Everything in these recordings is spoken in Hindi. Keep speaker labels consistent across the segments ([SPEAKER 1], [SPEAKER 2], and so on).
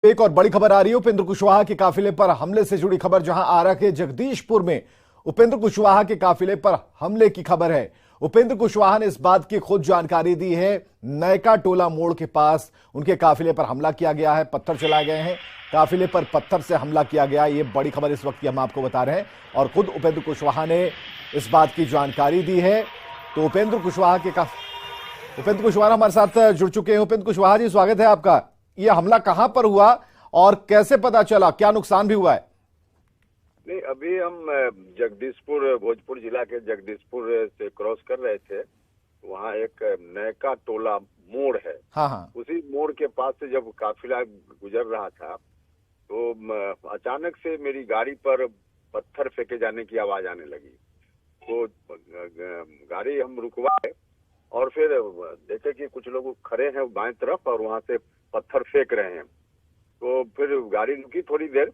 [SPEAKER 1] एक और बड़ी खबर आ रही है उपेंद्र कुशवाहा के काफिले पर हमले से जुड़ी खबर, जहां आरा के जगदीशपुर में उपेंद्र कुशवाहा के काफिले पर हमले की खबर है। उपेंद्र कुशवाहा ने इस बात की खुद जानकारी दी है। नयका टोला मोड़ के पास उनके काफिले पर हमला किया गया है, पत्थर चलाए गए हैं, काफिले पर पत्थर से हमला किया गया। ये बड़ी खबर इस वक्त की हम आपको बता रहे हैं और खुद उपेंद्र कुशवाहा ने इस बात की जानकारी दी है। तो उपेंद्र कुशवाहा हमारे साथ जुड़ चुके हैं। उपेंद्र कुशवाहा जी, स्वागत है आपका। ये हमला कहां पर हुआ और कैसे पता चला, क्या नुकसान भी हुआ है?
[SPEAKER 2] नहीं, अभी हम जगदीशपुर, भोजपुर जिला के जगदीशपुर से क्रॉस कर रहे थे। वहाँ एक नयका टोला मोड़ है।
[SPEAKER 1] हाँ।
[SPEAKER 2] उसी मोड़ के पास से जब काफिला गुजर रहा था तो अचानक से मेरी गाड़ी पर पत्थर फेंके जाने की आवाज आने लगी। तो गाड़ी हम रुकवाए और फिर देखे कि कुछ लोग खड़े हैं बाएं तरफ और वहां से पत्थर फेंक रहे हैं। तो फिर गाड़ी रुकी थोड़ी देर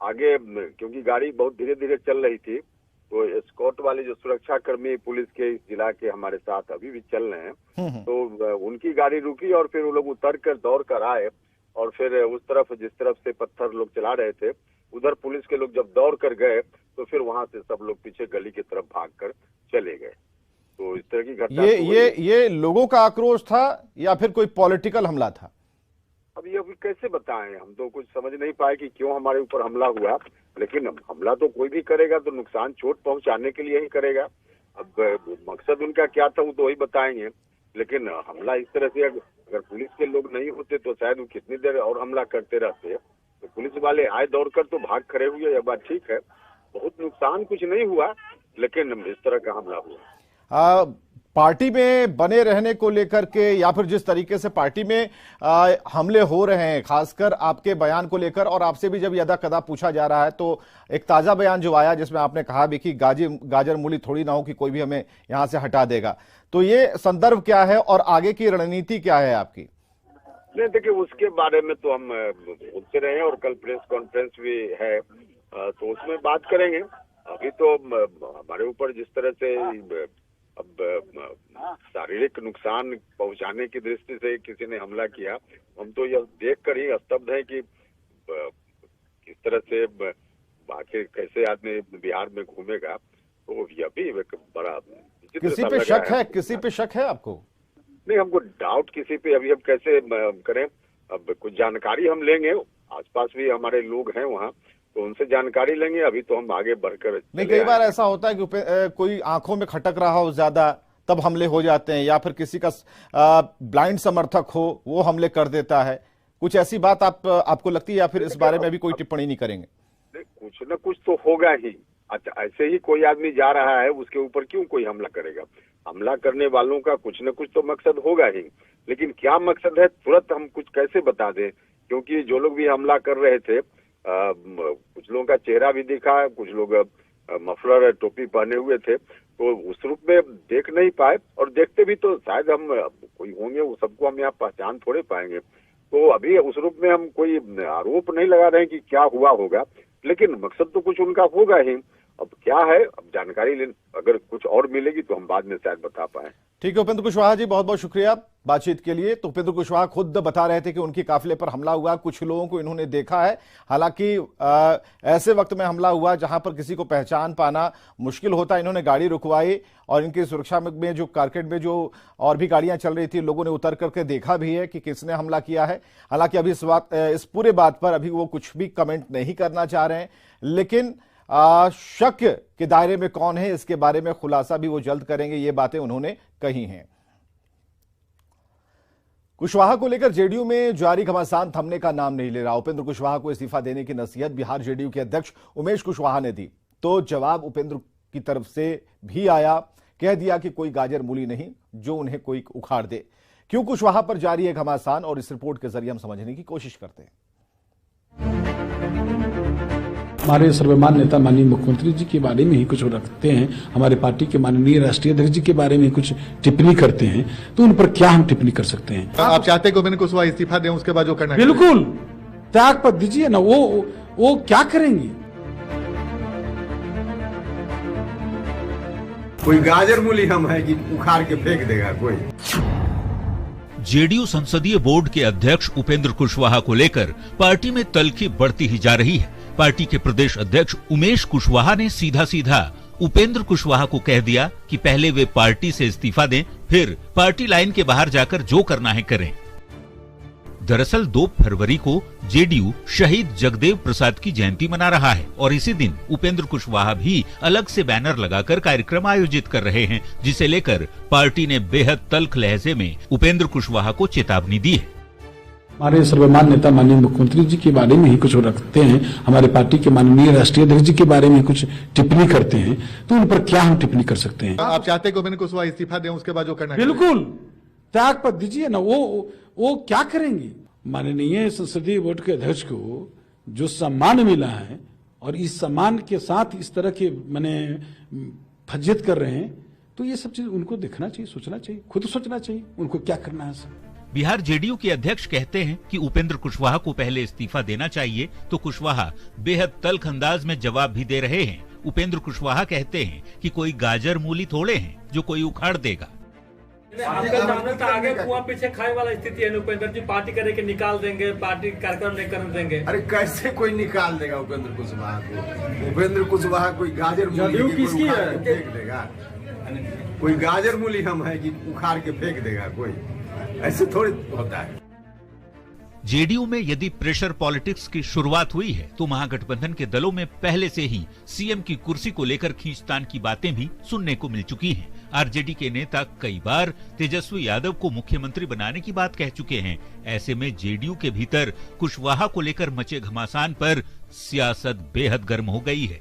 [SPEAKER 2] आगे, क्योंकि गाड़ी बहुत धीरे धीरे चल रही थी। तो स्कॉट वाले जो सुरक्षा कर्मी पुलिस के इस जिला के हमारे साथ अभी भी चल रहे हैं, तो उनकी गाड़ी रुकी और फिर वो लोग उतर कर दौड़ कर आए और फिर उस तरफ जिस तरफ से पत्थर लोग चला रहे थे उधर पुलिस के लोग जब दौड़ कर गए तो फिर वहां से सब लोग पीछे गली की तरफ भाग कर चले गए। तो इस तरह की घटना
[SPEAKER 1] ये लोगों का आक्रोश था या फिर कोई पॉलिटिकल हमला था?
[SPEAKER 2] अब ये अभी कैसे बताएं, हम तो कुछ समझ नहीं पाए कि क्यों हमारे ऊपर हमला हुआ। लेकिन हमला तो कोई भी करेगा तो नुकसान, चोट पहुंचाने के लिए ही करेगा। अब मकसद उनका क्या था वो तो वही बताएंगे। लेकिन हमला इस तरह से, अगर पुलिस के लोग नहीं होते तो शायद वो कितनी देर और हमला करते रहते। तो पुलिस वाले आए दौड़कर तो भाग खड़े हुए, ये बात ठीक है। बहुत नुकसान कुछ नहीं हुआ लेकिन इस तरह का हमला हुआ।
[SPEAKER 1] पार्टी में बने रहने को लेकर के या फिर जिस तरीके से पार्टी में हमले हो रहे हैं, खासकर आपके बयान को लेकर, और आपसे भी जब यदा कदा पूछा जा रहा है तो एक ताजा बयान जो आया जिसमें आपने कहा भी कि गाजर मूली थोड़ी ना हो कि कोई भी हमें यहां से हटा देगा। तो ये संदर्भ क्या है और आगे की रणनीति क्या है आपकी?
[SPEAKER 2] नहीं, देखिए उसके बारे में तो हम बोलते रहे और कल प्रेस कॉन्फ्रेंस भी है तो उसमें बात करेंगे। अभी तो हमारे ऊपर जिस तरह से अब शारीरिक नुकसान पहुंचाने की दृष्टि से किसी ने हमला किया, हम तो यह देख कर ही स्तब्ध है कि किस तरह से आखिर कैसे आदमी बिहार में घूमेगा। तो यह भी एक बड़ा
[SPEAKER 1] किसी पे शक है? किसी पे शक है आपको?
[SPEAKER 2] नहीं, हमको डाउट किसी पे अभी हम कैसे करें। अब कुछ जानकारी हम लेंगे, आसपास भी हमारे लोग हैं वहाँ, तो उनसे जानकारी लेंगे। अभी तो हम आगे बढ़कर
[SPEAKER 1] नहीं, कई बार ऐसा होता है कि कोई आंखों में खटक रहा हो ज्यादा तब हमले हो जाते हैं, या फिर किसी का ब्लाइंड समर्थक हो वो हमले कर देता है। कुछ ऐसी बात आपको लगती है या फिर इस बारे में भी कोई टिप्पणी नहीं करेंगे?
[SPEAKER 2] कुछ न कुछ तो होगा ही। अच्छा, ऐसे ही कोई आदमी जा रहा है उसके ऊपर क्यों कोई हमला करेगा? हमला करने वालों का कुछ न कुछ तो मकसद होगा ही। लेकिन क्या मकसद है तुरंत हम कुछ कैसे बता दें, क्योंकि जो लोग भी हमला कर रहे थे कुछ लोगों का चेहरा भी दिखा, कुछ लोग मफलर टोपी पहने हुए थे, तो उस रूप में देख नहीं पाए। और देखते भी तो शायद हम कोई होंगे, वो सबको हम यहाँ पहचान थोड़े पाएंगे। तो अभी उस रूप में हम कोई आरोप नहीं लगा रहे हैं कि क्या हुआ होगा, लेकिन मकसद तो कुछ उनका होगा ही। अब क्या है, अब जानकारी अगर कुछ और मिलेगी तो हम बाद में शायद बता पाए।
[SPEAKER 1] ठीक है उपेंद्र कुशवाहा जी, बहुत बहुत शुक्रिया बातचीत के लिए। तो उपेंद्र कुशवाहा खुद बता रहे थे कि उनके काफिले पर हमला हुआ, कुछ लोगों को इन्होंने देखा है। हालांकि ऐसे वक्त में हमला हुआ जहां पर किसी को पहचान पाना मुश्किल होता। इन्होंने गाड़ी रुकवाई और इनकी सुरक्षा में जो कारकेड में जो और भी गाड़ियां चल रही थी, लोगों ने उतर करके देखा भी है कि किसने हमला किया है। हालांकि अभी इस पूरे बात पर अभी वो कुछ भी कमेंट नहीं करना चाह रहे हैं, लेकिन शक के दायरे में कौन है इसके बारे में खुलासा भी वो जल्द करेंगे, ये बातें उन्होंने कही हैं। कुशवाहा को लेकर जेडीयू में जारी घमासान थमने का नाम नहीं ले रहा। उपेंद्र कुशवाहा को इस्तीफा देने की नसीहत बिहार जेडीयू के अध्यक्ष उमेश कुशवाहा ने दी, तो जवाब उपेंद्र की तरफ से भी आया। कह दिया कि कोई गाजर मूली नहीं जो उन्हें कोई उखाड़ दे। क्यों कुशवाहा पर जारी है घमासान, और इस रिपोर्ट के जरिए हम समझने की कोशिश करते हैं।
[SPEAKER 3] हमारे सर्वमान्य नेता माननीय मुख्यमंत्री जी के बारे में ही कुछ रखते हैं, हमारे पार्टी के माननीय राष्ट्रीय अध्यक्ष जी के बारे में कुछ टिप्पणी करते हैं, तो उन पर क्या हम टिप्पणी कर सकते हैं?
[SPEAKER 4] आप चाहते हैं कि उपेंद्र कुशवाहा इस्तीफा दें, उसके बाद जो करना?
[SPEAKER 3] बिल्कुल, त्याग पत्र दीजिए ना। वो क्या करेंगे?
[SPEAKER 5] कोई गाजर मूली हम है कि उखाड़ के फेंक देगा कोई? जेडीयू संसदीय बोर्ड के अध्यक्ष उपेंद्र कुशवाहा को लेकर पार्टी में तल्खी बढ़ती ही जा रही है। पार्टी के प्रदेश अध्यक्ष उमेश कुशवाहा ने सीधा सीधा उपेंद्र कुशवाहा को कह दिया कि पहले वे पार्टी से इस्तीफा दें, फिर पार्टी लाइन के बाहर जाकर जो करना है करें। दरअसल 2 फरवरी को जेडीयू शहीद जगदेव प्रसाद की जयंती मना रहा है और इसी दिन उपेंद्र कुशवाहा भी अलग से बैनर लगाकर कार्यक्रम आयोजित कर रहे हैं, जिसे लेकर पार्टी ने बेहद तल्ख लहजे में उपेंद्र कुशवाहा को चेतावनी दी है।
[SPEAKER 3] हमारे सर्वमान्य नेता माननीय मुख्यमंत्री जी के बारे में ही कुछ रखते हैं, हमारे पार्टी के माननीय राष्ट्रीय अध्यक्ष जी के बारे में कुछ टिप्पणी करते हैं, तो उन पर क्या हम टिप्पणी कर सकते हैं?
[SPEAKER 4] आप चाहते हैं कि उपेंद्र कुशवाहा इस्तीफा दें, उसके बाद जो करना है
[SPEAKER 3] बिल्कुल त्याग पत्र दीजिए ना। वो क्या करेंगे? माननीय संसदीय बोर्ड के अध्यक्ष को जो सम्मान मिला है और इस सम्मान के साथ इस तरह के माने फज्जियत कर रहे हैं, तो ये सब चीज उनको देखना चाहिए, सोचना चाहिए, खुद सोचना चाहिए उनको क्या करना है।
[SPEAKER 5] बिहार जेडीयू के अध्यक्ष कहते हैं कि उपेंद्र कुशवाहा को पहले इस्तीफा देना चाहिए, तो कुशवाहा बेहद तल्ख अंदाज में जवाब भी दे रहे हैं। उपेंद्र कुशवाहा कहते हैं कि कोई गाजर मूली थोड़े हैं जो कोई उखाड़ देगा।
[SPEAKER 6] आगे कुआं पीछे खाए वाला स्थिति है। उपेंद्र जी पार्टी करे के निकाल देंगे, पार्टी कार्यक्रम नहीं करने देंगे।
[SPEAKER 7] अरे कैसे कोई निकाल देगा उपेंद्र कुशवाहा को? उपेंद्र कुशवाहा कोई गाजर मूली किसकी है फेंक देगा? कोई गाजर मूली हम है कि उखाड़ के फेंक देगा? कोई ऐसे थोड़ी होता है।
[SPEAKER 5] जेडीयू में यदि प्रेशर पॉलिटिक्स की शुरुआत हुई है तो महागठबंधन के दलों में पहले से ही सीएम की कुर्सी को लेकर खींचतान की बातें भी सुनने को मिल चुकी हैं। आरजेडी के नेता कई बार तेजस्वी यादव को मुख्यमंत्री बनाने की बात कह चुके हैं। ऐसे में जेडीयू के भीतर कुशवाहा को लेकर मचे घमासान पर सियासत बेहद गर्म हो गई है।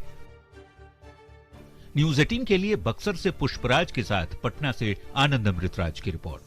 [SPEAKER 5] न्यूज़ 18 के लिए बक्सर से पुष्पराज के साथ पटना से आनंद अमृतराज की रिपोर्ट।